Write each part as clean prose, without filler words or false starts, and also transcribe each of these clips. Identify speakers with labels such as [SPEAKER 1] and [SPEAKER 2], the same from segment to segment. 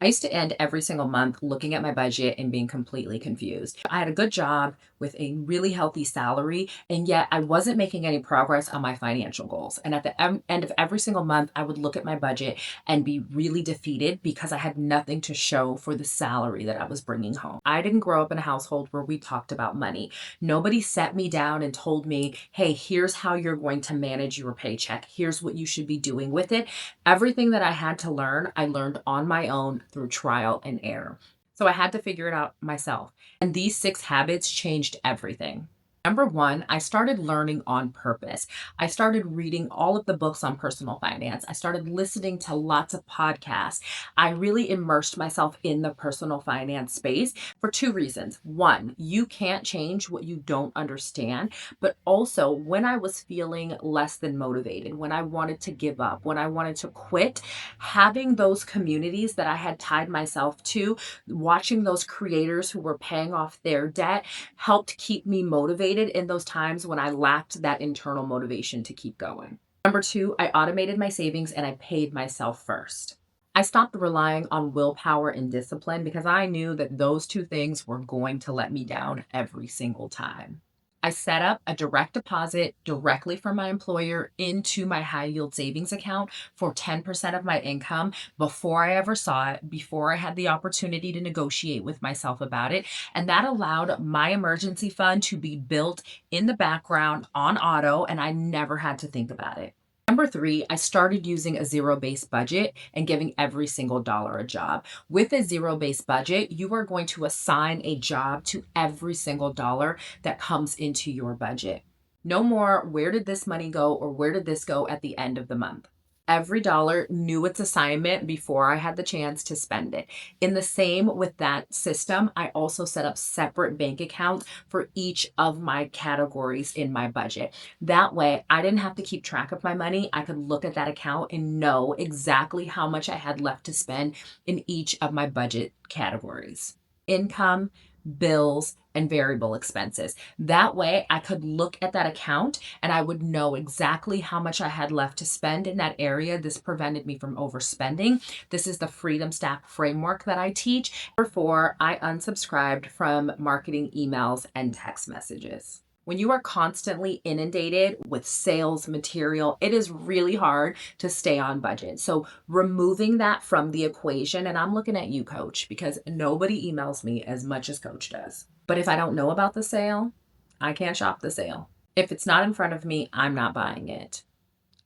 [SPEAKER 1] I used to end every single month looking at my budget and being completely confused. I had a good job with a really healthy salary, and yet I wasn't making any progress on my financial goals. And at the end of every single month, I would look at my budget and be really defeated because I had nothing to show for the salary that I was bringing home. I didn't grow up in a household where we talked about money. Nobody set me down and told me, hey, here's how you're going to manage your paycheck. Here's what you should be doing with it. Everything that I had to learn, I learned on my own through trial and error. So I had to figure it out myself. And these 6 habits changed everything. Number 1, I started learning on purpose. I started reading all of the books on personal finance. I started listening to lots of podcasts. I really immersed myself in the personal finance space for 2 reasons. 1, you can't change what you don't understand. But also, when I was feeling less than motivated, when I wanted to give up, when I wanted to quit, having those communities that I had tied myself to, watching those creators who were paying off their debt, helped keep me motivated in those times when I lacked that internal motivation to keep going. Number 2, I automated my savings and I paid myself first. I stopped relying on willpower and discipline because I knew that those 2 things were going to let me down every single time. I set up a direct deposit directly from my employer into my high yield savings account for 10% of my income before I ever saw it, before I had the opportunity to negotiate with myself about it. And that allowed my emergency fund to be built in the background on auto, and I never had to think about it. Number 3, I started using a zero-based budget and giving every single dollar a job. With a zero-based budget, you are going to assign a job to every single dollar that comes into your budget. No more, where did this money go or where did this go at the end of the month? Every dollar knew its assignment before I had the chance to spend it. In the same with that system, I also set up separate bank accounts for each of my categories in my budget. That way, I didn't have to keep track of my money. I could look at that account and know exactly how much I had left to spend in each of my budget categories. Income, bills, and variable expenses. That way, I could look at that account and I would know exactly how much I had left to spend in that area. This prevented me from overspending. This is the Freedom Stack framework that I teach. Number 4, I unsubscribed from marketing emails and text messages. When you are constantly inundated with sales material, it is really hard to stay on budget. So removing that from the equation, and I'm looking at you, Coach, because nobody emails me as much as Coach does. But if I don't know about the sale, I can't shop the sale. If it's not in front of me, I'm not buying it.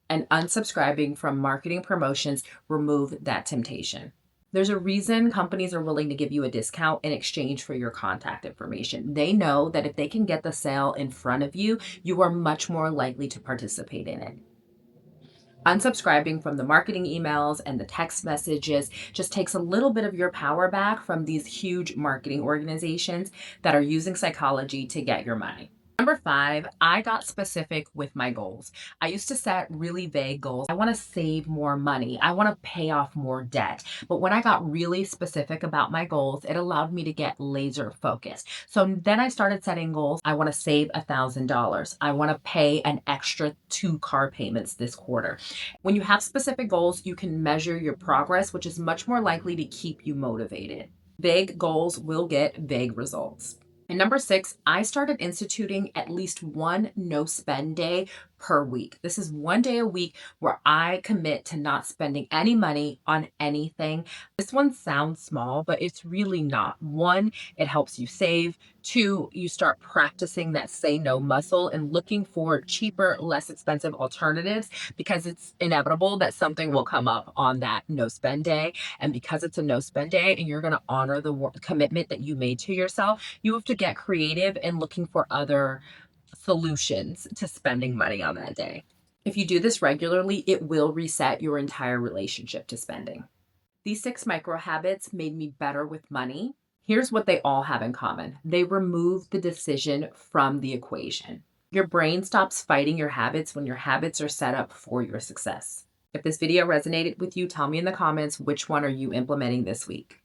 [SPEAKER 1] And unsubscribing from marketing promotions removed that temptation. There's a reason companies are willing to give you a discount in exchange for your contact information. They know that if they can get the sale in front of you, you are much more likely to participate in it. Unsubscribing from the marketing emails and the text messages just takes a little bit of your power back from these huge marketing organizations that are using psychology to get your money. Number 5, I got specific with my goals. I used to set really vague goals. I want to save more money. I want to pay off more debt. But when I got really specific about my goals, it allowed me to get laser focused. So then I started setting goals. I want to save $1,000. I want to pay an extra 2 car payments this quarter. When you have specific goals, you can measure your progress, which is much more likely to keep you motivated. Vague goals will get vague results. And number 6, I started instituting at least one no spend day per week. This is one day a week where I commit to not spending any money on anything. This one sounds small, but it's really not. 1, it helps you save. 2, you start practicing that say no muscle and looking for cheaper, less expensive alternatives because it's inevitable that something will come up on that no spend day. And because it's a no spend day and you're going to honor the commitment that you made to yourself, you have to get creative in looking for other solutions to spending money on that day. If you do this regularly, it will reset your entire relationship to spending. These 6 micro habits made me better with money. Here's what they all have in common. They remove the decision from the equation. Your brain stops fighting your habits when your habits are set up for your success. If this video resonated with you, tell me in the comments which one are you implementing this week.